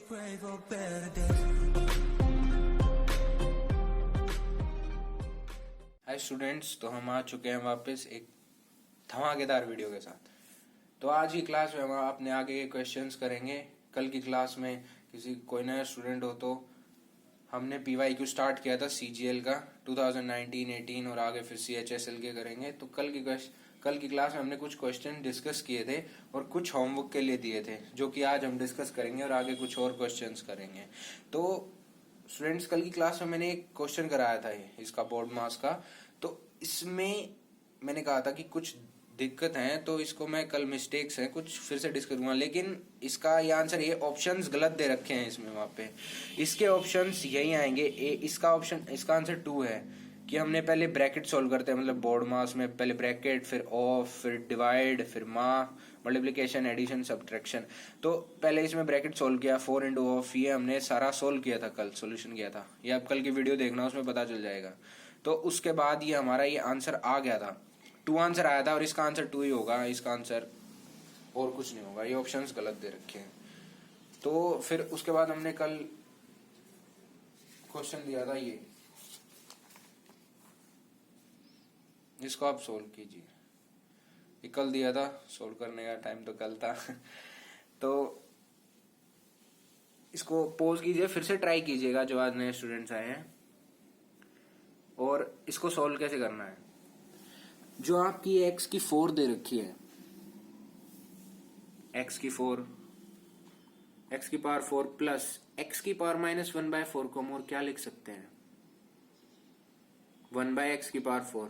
pray for better days. Hi students, तो हम आ चुके हैं वापस एक धमाकेदार वीडियो के साथ। तो आज की क्लास में हम अपने आगे के क्वेश्चंस करेंगे। कल की क्लास में किसी कोई नया स्टूडेंट हो तो हमने PYQ स्टार्ट किया था CGL का 2019-18 और आगे फिर CHSL के करेंगे। तो कल की क्लास में हमने कुछ क्वेश्चन डिस्कस किए थे और कुछ होमवर्क के लिए दिए थे, जो कि आज हम डिस्कस करेंगे और आगे कुछ और क्वेश्चंस करेंगे। तो स्टूडेंट्स, कल की क्लास में मैंने एक क्वेश्चन कराया था इसका बोर्ड मास का। तो इसमें मैंने कहा था कि कुछ दिक्कत है, तो इसको मैं कल मिस्टेक्स हैं कुछ फिर से डिस्कस करूंगा, लेकिन इसका ये आंसर, ये ऑप्शंस गलत दे रखे हैं इसमें। वहां पे इसके ऑप्शंस यही आएंगे। इसका आंसर 2 है कि हमने पहले ब्रैकेट सॉल्व करते हैं, मतलब बोर्ड मास में पहले ब्रैकेट, फिर ऑफ, फिर डिवाइड, फिर मल्टीप्लिकेशन, एडिशन, सब्ट्रैक्शन। तो पहले इसमें ब्रैकेट सॉल्व किया, 4 इंटू ऑफ, ये हमने सारा सॉल्व किया था, कल सोल्यूशन किया था। ये आप कल की वीडियो देखना, उसमें पता चल जाएगा। तो उसके बाद ये हमारा ये आंसर आ गया था, 2 आंसर आया था, और इसका आंसर 2 ही होगा। इसका आंसर और कुछ नहीं होगा, ये ऑप्शंस गलत दे रखे हैं। तो फिर उसके बाद हमने कल क्वेश्चन दिया था ये, इसको आप सोल्व कीजिए। ये कल दिया था, सोल्व करने का टाइम तो कल था। तो इसको पॉज कीजिए, फिर से ट्राई कीजिएगा जो आज नए स्टूडेंट्स आए हैं। और इसको सोल्व कैसे करना है, जो आपकी x की 4 दे रखी है, x की 4, x की पावर 4 प्लस x की पावर -1/4 को हम और क्या लिख सकते हैं, 1/x की पावर 4।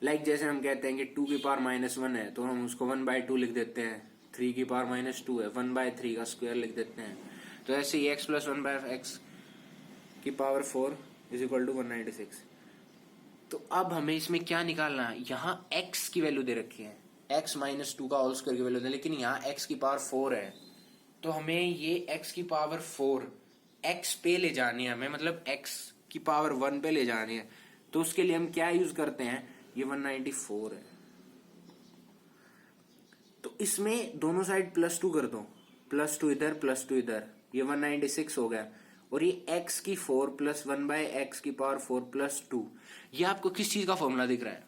लाइक जैसे हम कहते हैं कि 2 की पावर -1 है, तो हम उसको 1/2 लिख देते हैं। 3 की पावर -2 है, 1/3 का स्क्वायर लिख देते हैं। तो ऐसे ही x प्लस 1/x की पावर 4 इज इक्वल टू 196। तो अब हमें इसमें क्या निकालना है, यहाँ x की वैल्यू दे रखी है, x -2 का होल स्क्वायर की वैल्यू दे, लेकिन यहाँ x की पावर 4 है। तो हमें ये x की पावर 4 x पे ले जानी है, हमें मतलब x की पावर 1 पे ले जानी है। तो उसके लिए हम क्या यूज करते हैं, ये 194 है। तो इसमें दोनों साइड +2 कर दो, +2 इधर, +2 इधर, ये 196 हो गया। और ये x की 4 प्लस 1/x की पावर 4 प्लस 2, ये आपको किस चीज का फॉर्मूला दिख रहा है,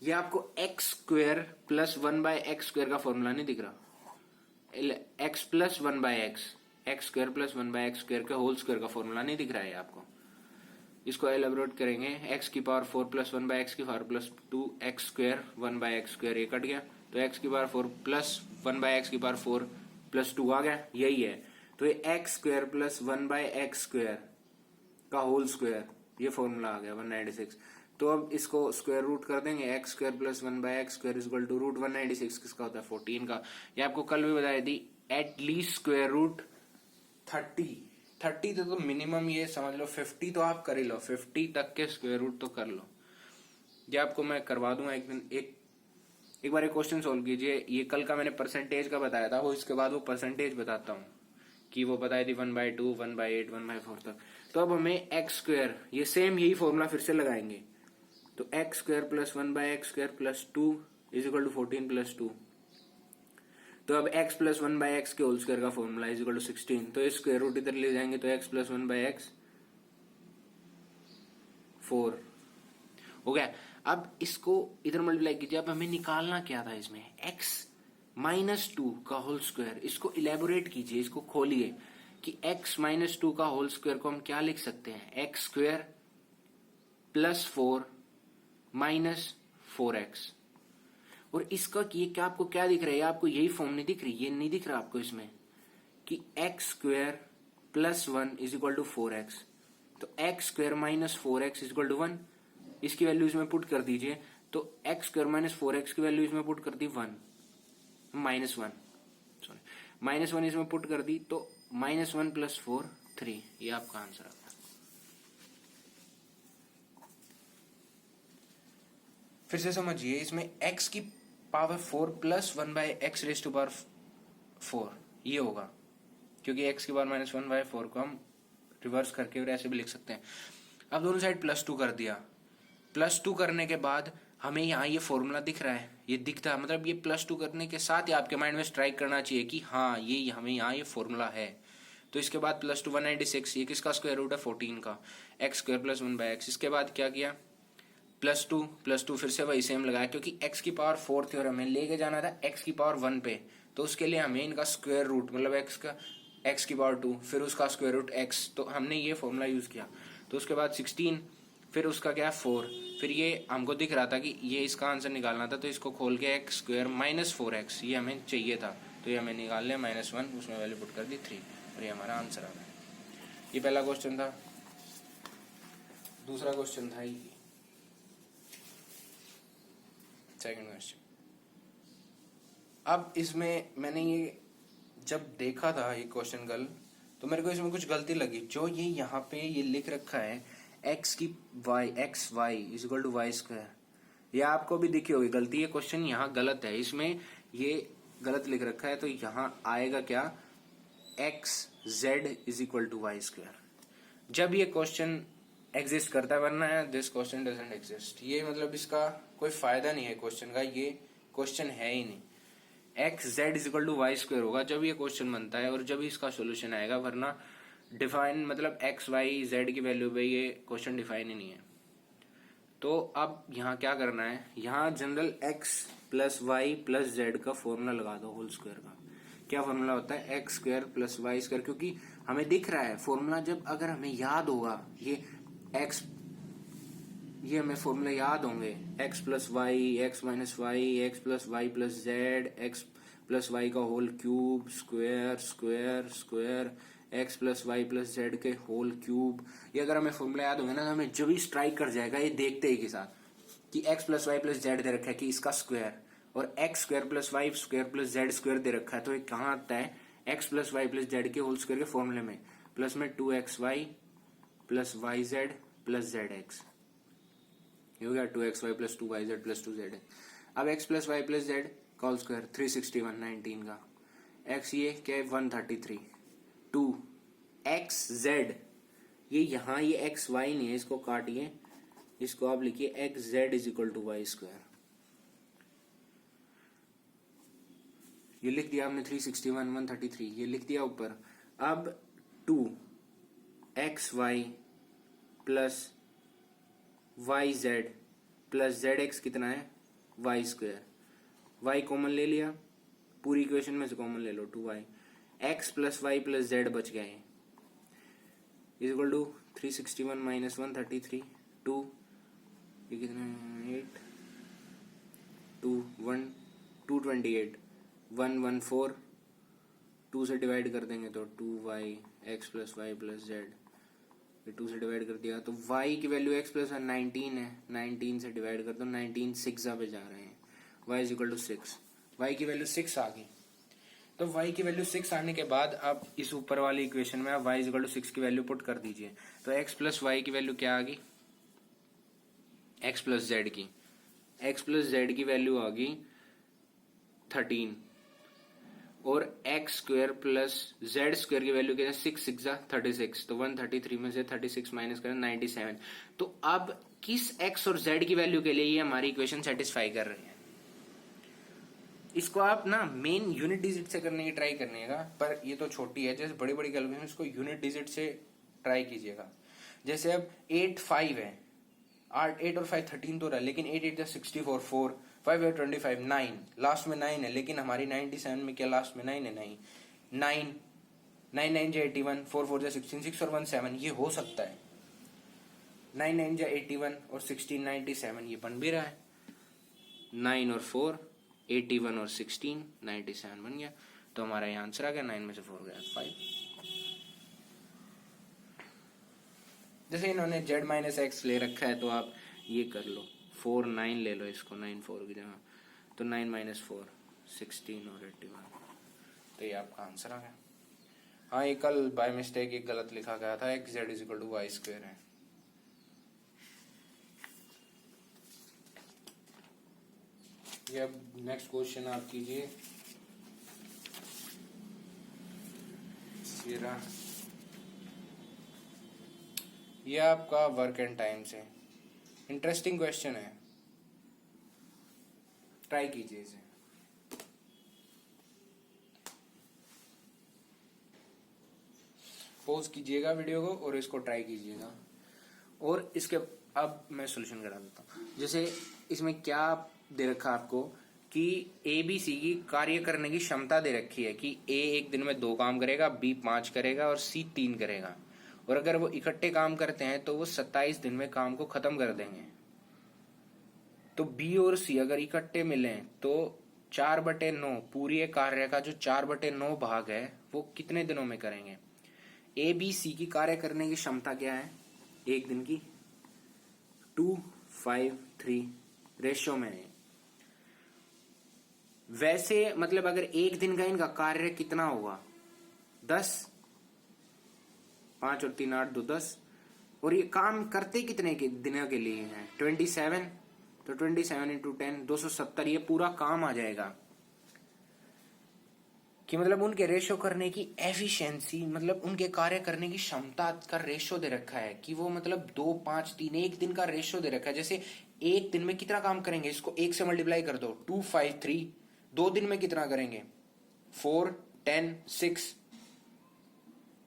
ये आपको x square plus 1/x square का फॉर्मूला नहीं दिख रहा। x plus 1/x, x square plus 1/x square का होल स्क्वायर का फॉर्मूला नहीं दिख रहा है आपको। इसको एलेबोरेट करेंगे, x की पावर 4 प्लस 1/x की power plus 2, x square 1/x square, ये कट गया। तो x की पावर 4 प्लस 1/x की पावर 4 प्लस 2 आ गया, यही है। तो ये x square plus 1/x square का होल स्क्वायर, ये फॉर्मूला आ गया 196। तो अब इसको स्क्वायर रूट कर देंगे, x square plus 1/x square is equal to root 196 किसका होता है, 14 का। ये आपको कल भी बताई थी, एटलीस्ट स्क्वायर रूट 30 तो मिनिमम ये समझ लो, 50 तो आप कर ही लो, 50 तक के स्क्वायर रूट तो कर लो। ये आपको मैं करवा दूंगा एक दिन। एक बार एक क्वेश्चन सोल्व कीजिए। ये कल का मैंने परसेंटेज का बताया था, वो इसके बाद वो परसेंटेज बताता हूँ कि वो बताई थी 1/2, 1/8, 1/4 तक। तो अब हमें x स्क्वायर, ये सेम यही फॉर्मूला फिर से लगाएंगे। तो x square plus 1/x square plus 2 is equal to 14 plus 2। तो अब x प्लस 1/x के होल स्क्वायर का फॉर्मूला इज इक्वल टू 16। तो इस स्क्वायर रूट इधर ले जाएंगे, तो x प्लस 1/x 4 हो गया। अब इसको इधर मल्टीप्लाई कीजिए। अब हमें निकालना क्या था इसमें, x -2 का होल स्क्वायर। इसको इलेबोरेट कीजिए, इसको खोलिए कि x -2 का होल स्क्वायर को हम क्या लिख सकते हैं, x square plus 4 minus 4x। और इसका ये क्या आपको क्या दिख रहा है, आपको यही फॉर्म नहीं दिख रही, ये नहीं दिख रहा आपको इसमें कि x square plus 1 is equal to 4x। तो x square minus 4x is equal to 1, इसकी वैल्यू इसमें पुट कर दीजिए। तो x स्क्वायर माइनस 4x की वैल्यू इसमें पुट कर दी -1 इसमें पुट कर दी। तो -1 प्लस 4 3, ये आपका आंसर आता है। फिर से समझिए, इसमें x की power 4 plus 1/x raise to power 4 ये होगा, क्योंकि x की पावर -1/4 को हम रिवर्स करके और ऐसे भी लिख सकते हैं। अब दोनों साइड +2 कर दिया। +2 करने के बाद हमें यहाँ ये फॉर्मूला दिख रहा है, ये दिखता है, मतलब ये +2 करने के साथ ही आपके माइंड में स्ट्राइक करना चाहिए कि हाँ ये हमें यहाँ ये फॉर्मूला है। तो इसके बाद +2 196, ये किसका स्क्वायर रूट है 14 का, x² + 1/x। इसके बाद क्या किया, +2 फिर से वही सेम लगाया, क्योंकि x की पावर 4 थी और हमें लेके जाना था x की पावर 1 पे, तो उसके लिए हमें इनका स्क्वायर रूट मतलब x की पावर 2 फिर उसका स्क्वायर रूट x, तो हमने ये फॉर्मूला यूज किया। तो उसके बाद 16 फिर उसका क्या 4, फिर ये हमको दिख रहा था कि ये इसका आंसर निकालना था, तो इसको खोल के x² - 4x ये हमें चाहिए था, तो ये हमें निकाल लिया -1, उसमें वैल्यू पुट कर दी 3 और ये हमारा आंसर आ गया। ये पहला क्वेश्चन था। दूसरा क्वेश्चन था ये सेकंड क्वेश्चन। अब इसमें मैंने ये जब देखा था ये क्वेश्चन कल, तो मेरे को इसमें कुछ गलती लगी। जो ये यहाँ पे ये लिख रखा है x की y = y², ये आपको भी दिखी होगी गलती, ये क्वेश्चन यहाँ गलत है, इसमें ये गलत लिख रखा है, तो यहाँ आएगा क्या xz = y²। जब ये क्वेश्चन एग्जिस्ट करता है, वरना दिस क्वेश्चन डजंट एग्जिस्ट, ये मतलब इसका कोई फायदा नहीं है क्वेश्चन का, ये क्वेश्चन है ही नहीं। xz = y² होगा जब ये क्वेश्चन बनता है और जब इसका सोल्यूशन आएगा, वरना डिफाइन मतलब x y z की वैल्यू पे ये क्वेश्चन डिफाइन ही नहीं है। तो अब यहाँ क्या करना है, यहाँ जनरल x + y + z का फॉर्मूला लगा दो होल स्क्वायर का। क्या फॉर्मूला होता है x² + y², क्योंकि हमें दिख रहा है फॉर्मूला, जब अगर हमें याद होगा ये हमें फॉर्मूला याद होंगे x + y, x - y, x + y + z, x + y का whole cube, square square square, x + y + z के होल क्यूब। ये अगर हमें फॉर्मूला याद होंगे ना, तो हमें जो भी स्ट्राइक कर जाएगा ये देखते ही के साथ कि x + y + z दे रखा है कि इसका स्क्वायर, और x² + y² + z² दे रखा है, तो ये कहाँ आता है x + y + z के होल स्क्वायर के फॉर्मूले में, प्लस में 2xy + yz + zx, ये हो गया 2xy + 2yz + 2z। अब x + y + z का होल स्क्वायर 361 19 का, x ये क्या है 133, 2 xz, ये यहाँ ये xy नहीं है, इसको काटिए, इसको आप लिखिए xz = y², ये लिख दिया हमने 361 133, ये लिख दिया ऊपर। अब 2xy + yz + zx कितना है y², y कॉमन ले लिया, पूरी इक्वेशन में से कॉमन ले लो 2y, x + y + z बच गए = 361 - 133, 2 ये कितना है 8 2 1 228 114, 2 से डिवाइड कर देंगे तो 2y x + y + z, 2 से डिवाइड कर दिया तो y की वैल्यू x + 19 है, 19 से डिवाइड कर दो, 19 6 पे जा रहे हैं, y = 6, y की वैल्यू 6 आ गई। तो y की वैल्यू 6 आने के बाद आप इस ऊपर वाली इक्वेशन में आप y = 6 की वैल्यू पुट कर दीजिए, तो x + y की वैल्यू क्या आ गई, x + z की, x + z की वैल्यू आ गई 13, और x² + z² की वैल्यू क्या है 6 6 36, तो 133 में से 36 माइनस करें 97। तो अब किस x और z की वैल्यू के लिए ये हमारी इक्वेशन सेटिस्फाई कर रही है, इसको आप ना मेन यूनिट डिजिट से करने की ट्राई करिएगा, पर ये तो छोटी है, जैसे बड़ी बड़ी कैलकुलेशन इसको यूनिट डिजिट से ट्राई कीजिएगा। जैसे अब 8 5 है, 8 और 5 13 तो रहा, लेकिन 8 8 64, 4 5 8 25 9, लास्ट में 9 है, लेकिन हमारी 97 में क्या लास्ट में 9 है, 9 9 9 81, 4 4 16, 6 और 1 7, ये हो सकता है 9 9 81 और 16 97, ये बन भी रहा है, 9 और 4 81 और 16 97 बन गया, तो हमारा ये आंसर आ गया, 9 में से 4 गया 5। जैसे इन्होंने z - x ले रखा है, तो आप ये कर लो 4 9 ले लो, इसको 9 4 की जगह, तो 9 - 4 16 और 81, तो ये आपका आंसर आ गया। हाँ, ये कल बाय मिस्टेक एक गलत लिखा गया था, xz = y² है। ये अब नेक्स्ट क्वेश्चन आप कीजिए, ये आपका वर्क एंड टाइम से इंटरेस्टिंग क्वेश्चन है। ट्राई कीजिए इसे। पॉज कीजिएगा वीडियो को और इसको ट्राई कीजिएगा। और इसके अब मैं सोल्यूशन करा देता हूँ। जैसे इसमें क्या दे रखा आपको कि ए बी सी की कार्य करने की क्षमता दे रखी है कि ए एक दिन में 2 काम करेगा, बी 5 करेगा और सी 3 करेगा। और अगर वो इकट्ठे काम करते हैं तो वो 27 दिन में काम को खत्म कर देंगे। तो बी और सी अगर इकट्ठे मिले तो 4/9 पूरी एक कार्य का जो 4/9 भाग है वो कितने दिनों में करेंगे। ए बी सी की कार्य करने की क्षमता क्या है एक दिन की, 2:5:3 रेशियो में है। वैसे मतलब अगर एक दिन का इनका कार्य कितना होगा 10, 5 और 3 8 2 10। और ये काम करते कितने के दिनों के लिए हैं 27, तो 27 × 10 270 ये पूरा काम आ जाएगा। कि मतलब उनके रेशो करने की एफिशिएंसी मतलब उनके कार्य करने की क्षमता का रेशो दे रखा है कि वो मतलब 2 5 3 एक दिन का रेशो दे रखा है। जैसे एक दिन में कितना काम करेंगे इसको 1 से मल्टीप्लाई कर दो 2 5 3। 2 दिन में कितना करेंगे 4 10 6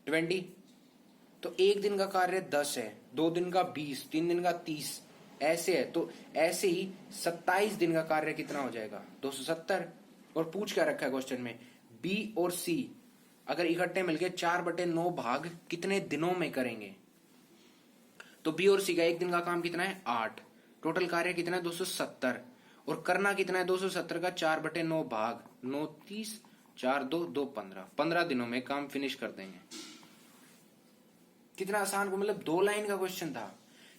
20। तो एक दिन का कार्य 10 है, 2 दिन का 20, 3 दिन का 30 ऐसे है। तो ऐसे ही 27 दिन का कार्य कितना हो जाएगा 270। और पूछ क्या रखा है क्वेश्चन में बी और सी अगर इकट्ठे मिलकर 4/9 भाग कितने दिनों में करेंगे। तो बी और सी का एक दिन का काम कितना है 8, टोटल कार्य कितना है 270। और करना कितना है 270 का 4/9 भाग 9 30 4 2 2 15 दिनों में काम फिनिश कर देंगे। कितना आसान को मतलब 2 लाइन का क्वेश्चन था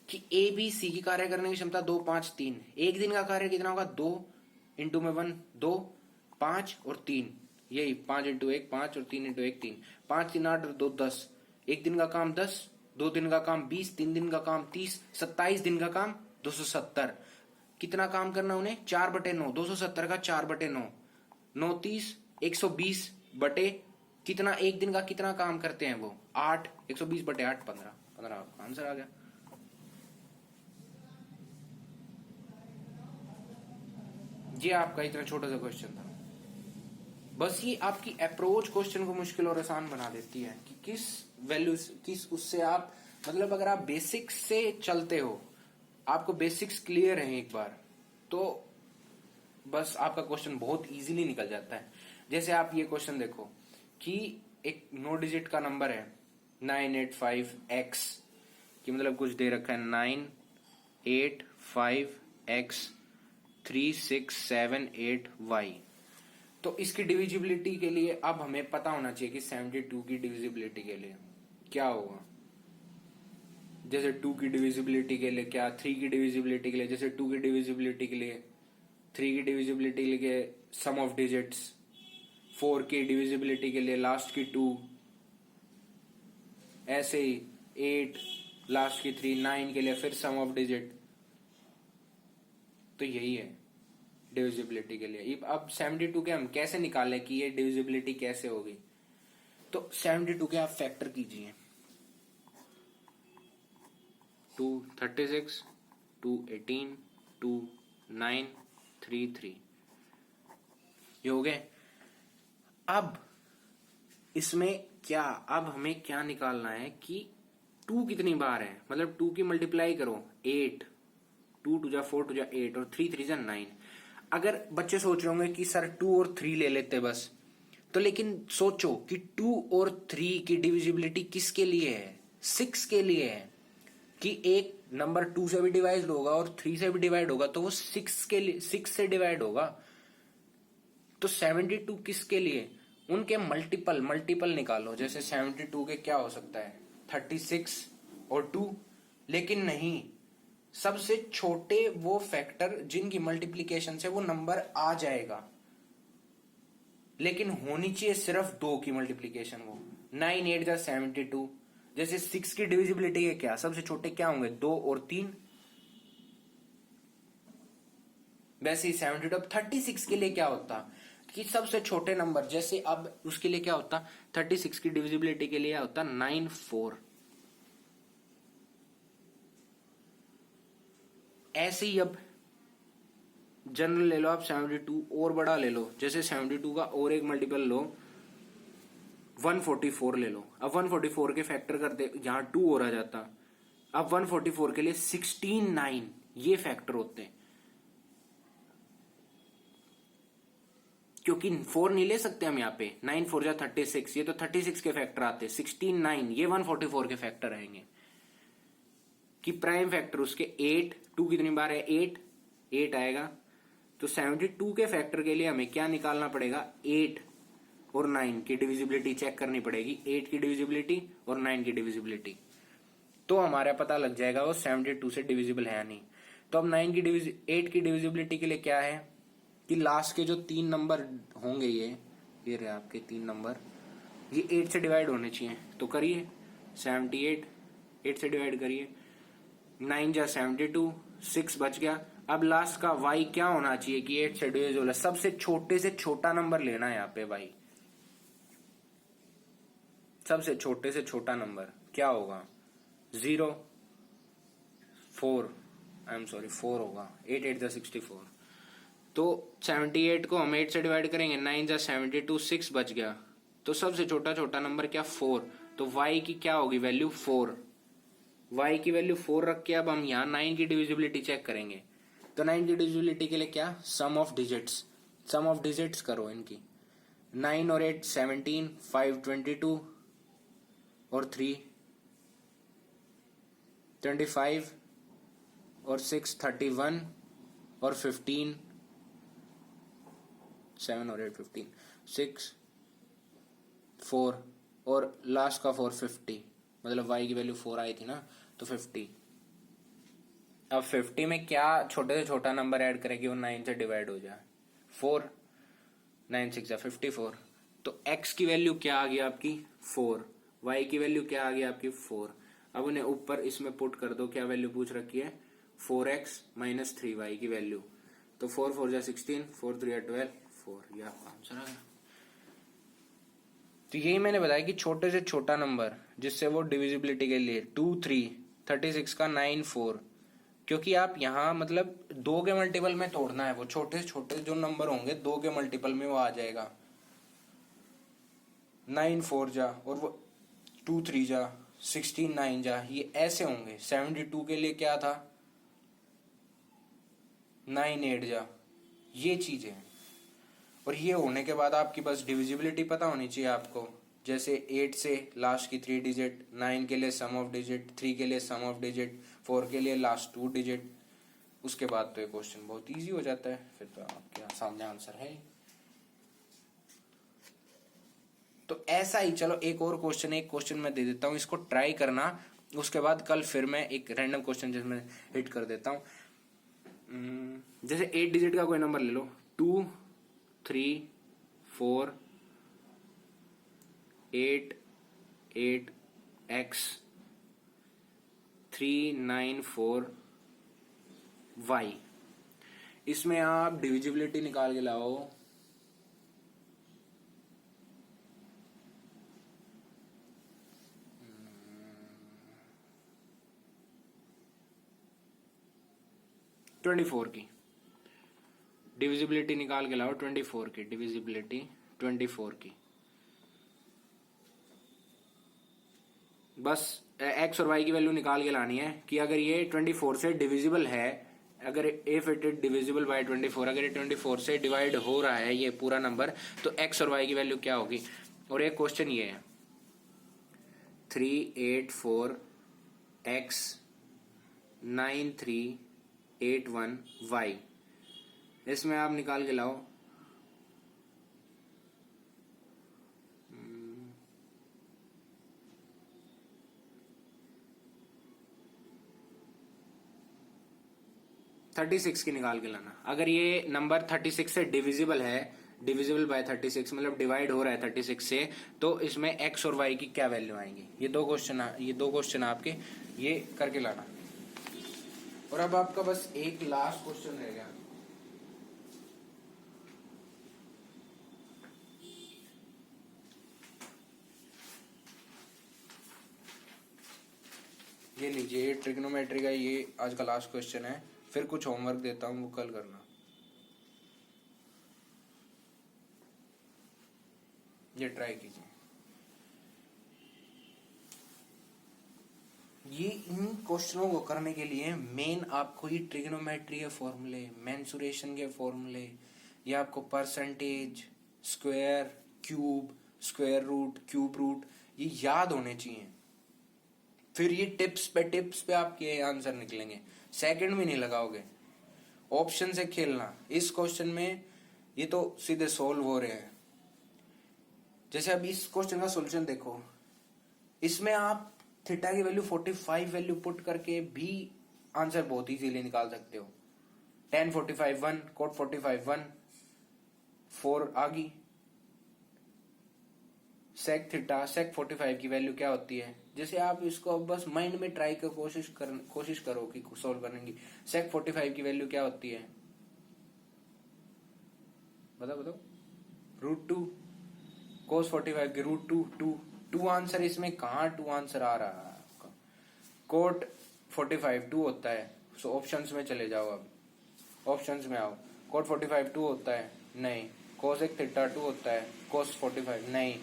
कि ए बी सी की कार्य करने की क्षमता 2 5 3। एक दिन का कार्य कितना होगा 2 इंटू में 1 2 5 और 3 यही 5 × 1 5 और 3 × 1 3 5 3 8 और 2 10। एक दिन का काम 10, 2 दिन का काम 20, 3 दिन का काम 30, 27 दिन का काम 270। कितना काम करना उन्हें 4/9 270 का 4/9 9 30 120 बटे कितना एक दिन का कितना काम करते हैं वो 8 120/8 15 आंसर आ गया। ये आपका इतना छोटा सा क्वेश्चन था। बस ये आपकी अप्रोच क्वेश्चन को मुश्किल और आसान बना देती है कि किस वैल्यू किस उससे आप मतलब अगर आप बेसिक्स से चलते हो आपको बेसिक्स क्लियर है एक बार तो बस आपका क्वेश्चन बहुत इजीली निकल जाता है। जैसे आप ये क्वेश्चन देखो कि एक 9 डिजिट का नंबर है 985x कि मतलब कुछ दे रखा है 985x 3678y। तो इसकी डिविजिबिलिटी के लिए अब हमें पता होना चाहिए कि 72 की डिविजिबिलिटी के लिए क्या होगा। जैसे 2 की डिविजिबिलिटी के लिए क्या, 3 की डिविजिबिलिटी के लिए जैसे 2 की डिविजिबिलिटी के लिए 3 की डिविजिबिलिटी के लिए सम ऑफ डिजिट्स, 4 की डिविजिबिलिटी के लिए लास्ट की 2, ऐसे ही 8 लास्ट की 3, 9 के लिए फिर सम ऑफ डिजिट। तो यही है डिविजिबिलिटी के लिए। अब 72 के हम कैसे निकालें कि ये डिविजिबिलिटी कैसे होगी। तो 72 के आप फैक्टर कीजिए 2 36 2 18 2 9 3 3 ये हो गए। अब इसमें क्या अब हमें क्या निकालना है कि 2 कितनी बार है मतलब 2 की मल्टीप्लाई करो 8 2 2 4 2 8 और 3 3 9। अगर बच्चे सोच रहे होंगे कि सर 2 और 3 ले लेते बस तो लेकिन सोचो कि 2 और 3 की डिविजिबिलिटी किसके लिए है 6 के लिए है कि एक नंबर 2 से भी डिवाइड होगा और 3 से भी डिवाइड होगा तो वो 6 के लिए 6 से डिवाइड होगा। तो 72 किसके लिए उनके मल्टीपल निकालो। जैसे 72 के क्या हो सकता है 36 और 2, लेकिन नहीं सबसे छोटे वो फैक्टर जिनकी मल्टीप्लीकेशन से वो नंबर आ जाएगा, लेकिन होनी चाहिए सिर्फ 2 की मल्टीप्लीकेशन वो 9 8 जा 72। जैसे 6 की डिविजिबिलिटी के क्या सबसे छोटे क्या होंगे 2 और 3, वैसे ही 72। अब 36 के लिए क्या होता कि सबसे छोटे नंबर जैसे अब उसके लिए क्या होता 36 की डिविजिबिलिटी के लिए होता 9 4। ऐसे ही अब जनरल ले लो आप 72 और बड़ा ले लो, जैसे 72 का और एक मल्टीपल लो 144 ले लो। अब 144 के फैक्टर करते यहां 2 और आ जाता। अब 144 के लिए 16 9 ये फैक्टर होते हैं, क्योंकि 4 नहीं ले सकते हम यहाँ पे। 9 4 जा 36, ये तो 36 के फैक्टर आते। 16 9 ये 144 के फैक्टर आएंगे। कि प्राइम फैक्टर उसके 8, 2 कितनी बार है 8 आएगा। तो 72 के फैक्टर के लिए हमें क्या निकालना पड़ेगा, 8 और 9 की डिविजिबिलिटी चेक करनी पड़ेगी। 8 की डिविजिबिलिटी और 9 की डिविजिबिलिटी, तो हमारा पता लग जाएगा वो 72 से डिविजिबल है या नहीं। तो अब 8 की डिविजिबिलिटी के लिए क्या है कि लास्ट के जो 3 नंबर होंगे ये रहे आपके 3 नंबर, ये 8 से डिवाइड होने चाहिए। तो करिए 78 8 से डिवाइड करिए, 9 जा 72, 6 बच गया। अब लास्ट का y क्या होना चाहिए कि 8 से डिविजिबल है। सबसे छोटे से छोटा नंबर लेना है यहाँ पे y, सबसे छोटे से छोटा नंबर क्या होगा 0 4 4 होगा। 8 8 जा 64, तो 78 को हम 8 से डिवाइड करेंगे, 9 जा 72, 6 बच गया। तो सबसे छोटा छोटा नंबर क्या 4, तो y की क्या होगी वैल्यू 4। y की वैल्यू 4 रख के अब हम यहाँ 9 की डिविजिबिलिटी चेक करेंगे। तो 9 की डिविजिबिलिटी के लिए क्या, सम ऑफ डिजिट्स करो इनकी। 9 और 8 17, 5 22 और 3 25 और 6 31 और 15, 7 और 8 15, 6 4 और लास्ट का 4 50, मतलब y की वैल्यू 4 आई थी ना, तो 50। अब 50 में क्या छोटे से छोटा नंबर ऐड करेंगे वो 9 से डिवाइड हो जाए, 4 9 6 जा 54। तो x की वैल्यू क्या आ गई आपकी 4, y की वैल्यू क्या आ गई आपकी 4। अब उन्हें ऊपर इसमें पुट कर दो, क्या वैल्यू पूछ रखी है 4x माइनस 3y की वैल्यू। तो 4 4 जा 16, 4 3 12, 4, ये आपका आंसर आ गया। तो यही मैंने बताया कि छोटे से छोटा नंबर जिससे वो डिविजिबिलिटी के लिए 2 3, 36 का 9 4, क्योंकि आप यहाँ मतलब 2 के मल्टीपल में तोड़ना है, वो छोटे से छोटे जो नंबर होंगे 2 के मल्टीपल में वो आ जाएगा। 9 4 जा और वो 2 3 जा 16 9 जा, ये ऐसे होंगे। 72 के लिए क्या था 9 8 जा, ये चीजें। और ये होने के बाद आपकी बस डिविजिबिलिटी पता होनी चाहिए आपको, जैसे 8 से लास्ट की 3 डिजिट, 9 के लिए सम ऑफ डिजिट, 3 के लिए सम ऑफ डिजिट, 4 के लिए लास्ट 2 डिजिट। उसके बाद तो ये क्वेश्चन बहुत इजी हो जाता है, फिर तो आपके सामने आंसर है। तो ऐसा ही चलो एक और क्वेश्चन, एक क्वेश्चन मैं दे देता हूँ, इसको ट्राई करना। उसके बाद कल फिर मैं एक रैंडम क्वेश्चन जिसमें हिट कर देता हूँ। जैसे 8 डिजिट का कोई नंबर ले लो, 2 3 4 8 8 x 3 9 4 y। इसमें आप डिविजिबिलिटी निकाल के लाओ। ट्वेंटी 24 की डिविजिबिलिटी निकाल के लाओ, 24 की डिविजिबिलिटी 24 की। बस x और y की वैल्यू निकाल के लानी है कि अगर ये 24 से डिविजिबल है, अगर if it is divisible by 24, अगर ये 24 से डिवाइड हो रहा है ये पूरा नंबर, तो x और y की वैल्यू क्या होगी। और एक क्वेश्चन ये है 3 8 4 x 9 3 8 1 y, इसमें आप निकाल के लाओ। थर्टी 36 की निकाल के लाना। अगर ये नंबर 36 से डिविजिबल है, डिविजिबल बाय 36 मतलब डिवाइड हो रहा है 36 से, तो इसमें x और y की क्या वैल्यू आएंगी। ये दो क्वेश्चन आपके ये करके लाना। और अब आपका बस एक लास्ट क्वेश्चन रह गया। ये लीजिए ट्रिग्नोमेट्री का ये आज का लास्ट क्वेश्चन है, फिर कुछ होमवर्क देता हूँ वो कल करना। ये इन क्वेश्चनों को करने के लिए मेन आपको ये ट्रिग्नोमेट्री के फॉर्मूले, मेंसुरेशन के फॉर्मूले, ये आपको percentage, square, cube, square root, cube root ये याद होने चाहिए। फिर ये टिप्स पे आपके आंसर निकलेंगे, सेकंड भी नहीं लगाओगे। ऑप्शन से खेलना, इस क्वेश्चन में ये तो सीधे सोल्व हो रहे हैं। जैसे अब इस क्वेश्चन का सॉल्यूशन देखो, इसमें आप थीटा की वैल्यू 45 वैल्यू पुट करके भी आंसर बहुत इजीली निकाल सकते हो। tan 45 1, cot 45 1, 4 आ गई। sec थीटा sec 45 की वैल्यू क्या होती है, जैसे आप इसको बस माइंड में ट्राई कर कोशिश करो कि सॉल्व करने की। sec 45 की वैल्यू क्या होती है, बताओ। √2। cos 45 की √2, 2 आंसर इसमें कहाँ 2 आंसर आ रहा है आपका। cot 45 2 होता है, सो ऑप्शंस में चले जाओ। अब ऑप्शंस में आओ, cot 45 2 होता है नहीं, cosec थीटा 2 होता है, cos 45 नहीं,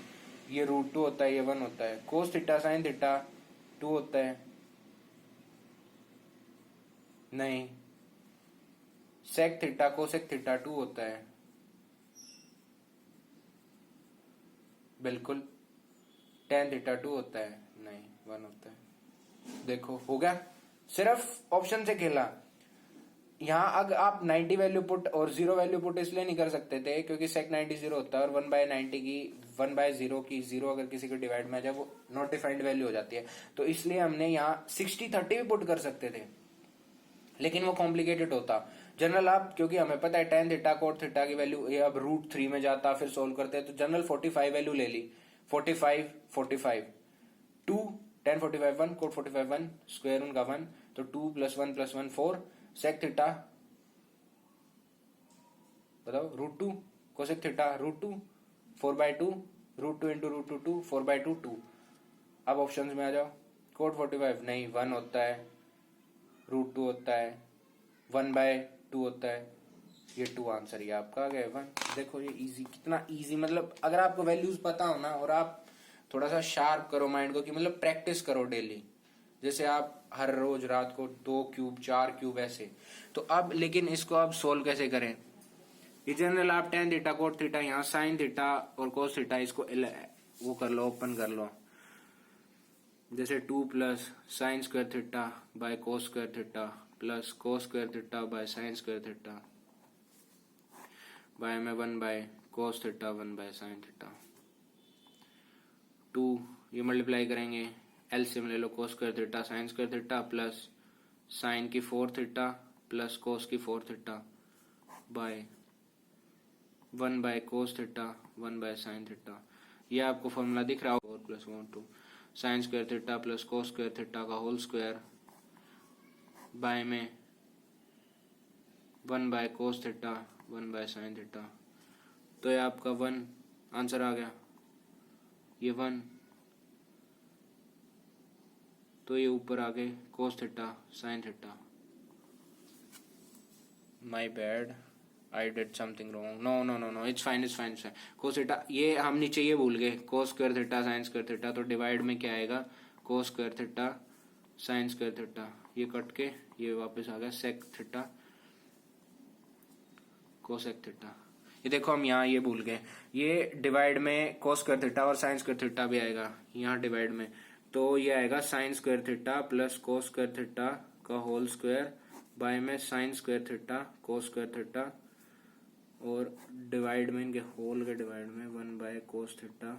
ये √2 होता है, ये 1 होता है। cos थीटा sin थीटा 2 होता है नहीं, sec थीटा cosec थीटा 2 होता है बिल्कुल। tan थीटा 2 होता है नहीं, 1 होता है। देखो हो गया, सिर्फ ऑप्शन से खेला। यहाँ अगर आप 90 वैल्यू पुट और 0 वैल्यू पुट इसलिए नहीं कर सकते थे क्योंकि sec 90 0 होता है, और 1/90 की 1/0 की 0 अगर किसी को डिवाइड में आ जाए वो नॉट डिफाइंड वैल्यू हो जाती है। तो इसलिए हमने यहाँ 60/30 भी पुट कर सकते थे, लेकिन वो कॉम्प्लिकेटेड होता। जनरल आप, क्योंकि हमें पता है tan थीटा cot थीटा की वैल्यू ये अब √3 में जाता, फिर सोल्व करते हैं तो जनरल 45 वैल्यू ले ली। 45 45 2, tan 45 1, cot 45 1, स्क्वायर उनका 1, तो 2 + 1 + 1 4, sec थीटा बताओ √2, cosec थीटा √2, 4/2, √2 × √2 2, 4/2 2। अब ऑप्शंस में आ जाओ, cot 45 नहीं 1 होता है, √2 होता है, 1/2 होता है, ये 2 आंसर ये आपका आ गया 1। देखो ये इजी, कितना इजी, मतलब अगर आपको वैल्यूज पता हो ना और आप थोड़ा सा शार्प करो माइंड को, कि मतलब प्रैक्टिस करो डेली, जैसे आप हर रोज रात को 2 क्यूब 4 क्यूब ऐसे। तो अब लेकिन इसको आप सोल्व कैसे करें, ये जनरल आप tan थीटा cot थीटा यहाँ sin थीटा और cos थीटा इसको वो कर लो, ओपन कर लो। जैसे 2 + sin square theta by cos square theta plus cos square theta by sin square theta by में 1/cos थीटा 1/sin थीटा। 2 ये मल्टीप्लाई करेंगे, एलसीएम ले लो, cos square theta sin square theta plus sin की 4 theta plus cos की 4 theta by 1/cos theta 1/sin theta. ये आपको formula दिख रहा होगा, 4 + 1 2 sin square theta plus cos square theta का होल स्क्वायर बाय में 1/cos थीटा 1/sin थीटा। तो ये आपका 1 आंसर आ गया, ये 1, तो ये ऊपर आ गए cos theta sin theta. My bad, I did something wrong. No, it's fine. cos theta, ये हम नीचे ये भूल गए, cos square theta sin square theta, तो डिवाइड में क्या आएगा, cos square theta sin square theta, ये कट के ये वापस आ गया sec थीटा cosec थीटा। ये देखो हम यहाँ ये भूल गए, ये डिवाइड में cos स्क्वायर थीटा और sin स्क्वायर थीटा भी आएगा यहाँ डिवाइड में, तो ये आएगा sin square theta plus cos square theta का होल स्क्वायर बाय में sin square theta cos square theta, और डिवाइड में इनके होल के डिवाइड में 1/cos theta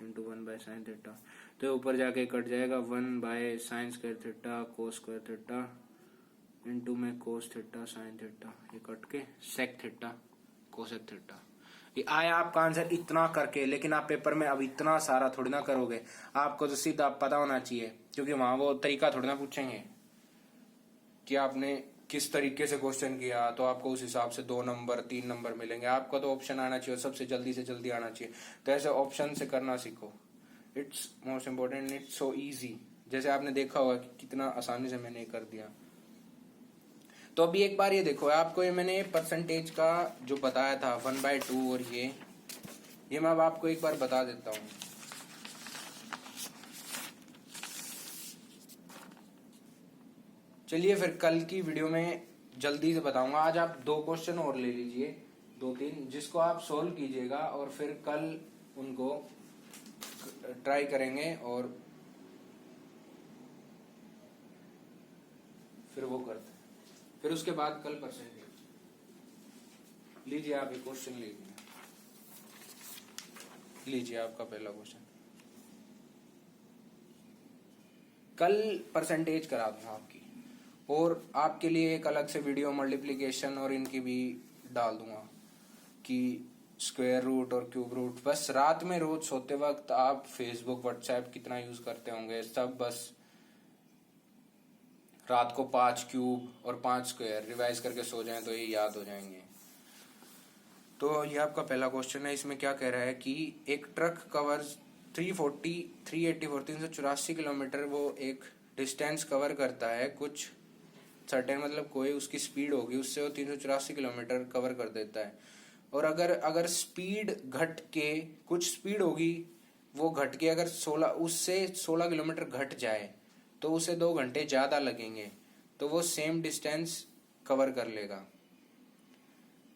into 1/sin theta, तो ऊपर जाके कट जाएगा 1/sin square theta cos square theta into में cos थीटा sin थीटा, ये कट के sec थीटा cosec थीटा। ये आया आपका आंसर इतना करके, लेकिन आप पेपर में अब इतना सारा थोड़ी ना करोगे, आपको तो सीधा पता होना चाहिए, क्योंकि वहां वो तरीका थोड़ी ना पूछेंगे कि आपने किस तरीके से क्वेश्चन किया, तो आपको उस हिसाब से 2 नंबर 3 नंबर मिलेंगे। आपको तो ऑप्शन आना चाहिए, सबसे जल्दी से जल्दी आना चाहिए, तो ऐसे ऑप्शन से करना सीखो। It's most important, it's so easy. जैसे आपने देखा होगा कि कितना आसानी से मैंने कर दिया। तो अभी एक बार ये देखो, आपको ये मैंने परसेंटेज का जो बताया था 1/2, और ये मैं अब आपको एक बार बता देता हूँ। चलिए फिर कल की वीडियो में जल्दी से बताऊंगा। आज आप 2 क्वेश्चन और ले लीजिए, 2-3, जिसको आप सोल्व कीजिएगा और फिर कल उनको ट्राई करेंगे और फिर वो करते हैं। फिर उसके बाद कल परसेंटेज लीजिए। आप एक क्वेश्चन लीजिए आपका पहला क्वेश्चन। कल परसेंटेज करा दूंगा आपकी, और आपके लिए एक अलग से वीडियो मल्टीप्लिकेशन और इनकी भी डाल दूंगा कि स्क्वायर रूट और क्यूब रूट। बस रात में रोज सोते वक्त आप फेसबुक व्हाट्सएप कितना यूज करते होंगे, सब बस रात को 5 क्यूब और 5 स्क्वायर रिवाइज करके सो जाएं तो ये याद हो जाएंगे। तो ये आपका पहला क्वेश्चन है। इसमें क्या कह रहा है कि एक ट्रक कवर्स 384 किलोमीटर वो एक डिस्टेंस कवर करता है। कुछ सर्टेन मतलब कोई उसकी स्पीड होगी, उससे वो 384 किलोमीटर कवर कर देता है। और अगर स्पीड घट के, कुछ स्पीड होगी वो घट के अगर 16 किलोमीटर घट जाए तो उसे 2 घंटे ज्यादा लगेंगे, तो वो सेम डिस्टेंस कवर कर लेगा।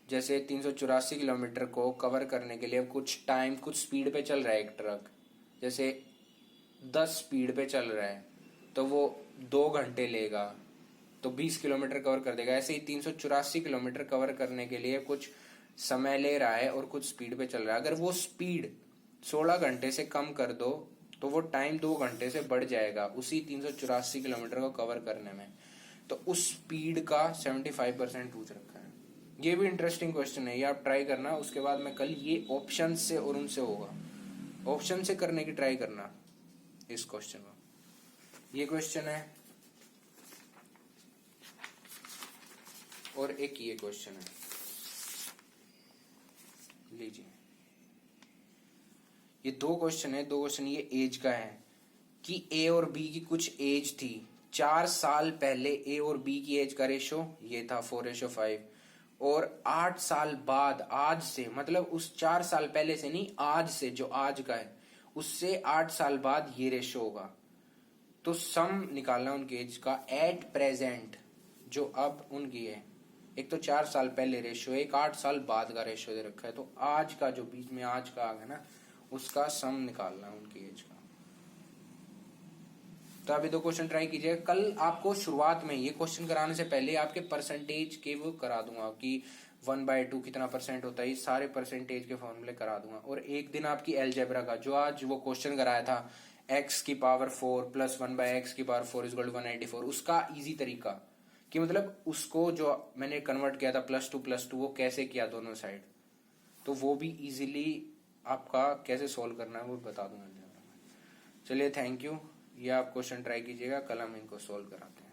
जैसे 384 किलोमीटर को कवर करने के लिए कुछ टाइम, कुछ स्पीड पे चल रहा है एक ट्रक, जैसे 10 स्पीड पे चल रहा है तो वो 2 घंटे लेगा, तो 20 किलोमीटर कवर कर देगा। ऐसे ही 384 किलोमीटर कवर करने के लिए कुछ समय ले रहा है और कुछ स्पीड पे चल रहा है। अगर वो स्पीड 16 घंटे से कम कर दो तो वो टाइम 2 घंटे से बढ़ जाएगा उसी 384 किलोमीटर को कवर करने में। तो उस स्पीड का 75% पूछ रखा है। ये भी इंटरेस्टिंग क्वेश्चन है, ये आप ट्राई करना। उसके बाद में कल ये ऑप्शन से और उनसे होगा, ऑप्शन से करने की ट्राई करना इस क्वेश्चन को। ये क्वेश्चन है और एक ये क्वेश्चन है, लीजिए। ये 2 क्वेश्चन है, 2 क्वेश्चन ये एज का है कि ए और बी की कुछ एज थी 4 साल पहले। ए और बी की एज का रेशो ये था 4:5, और 8 साल बाद, आज से मतलब उस 4 साल पहले से नहीं, आज से, जो आज का है उससे 8 साल बाद ये रेशो होगा। तो सम निकालना उनकी एज का एट प्रेजेंट, जो अब उनकी है। एक तो 4 साल पहले रेशो, एक 8 साल बाद का रेशो दे रखा है। तो आज का जो बीच में आज का आ गया ना, उसका सम निकालना है उनकी एज का। तो अभी 2 क्वेश्चन ट्राई कीजिए। कल आपको शुरुआत में ये क्वेश्चन कराने से पहले आपके परसेंटेज के वो करा दूंगा कि 1/2 कितना परसेंट होता है, ये सारे परसेंटेज के फॉर्मूले करा दूंगा। और एक दिन आपकी एलजेब्रा का, जो आज वो क्वेश्चन कराया था x⁴ plus 1/x⁴ is equal to 184, उसका इजी तरीका कि मतलब उसको जो मैंने कन्वर्ट किया था +2 वो कैसे किया दोनों साइड, तो वो भी इजीली आपका कैसे सोल्व करना है वो बता दूंगा। चलिए, थैंक यू। ये आप क्वेश्चन ट्राई कीजिएगा, कल हम इनको सोल्व कराते हैं।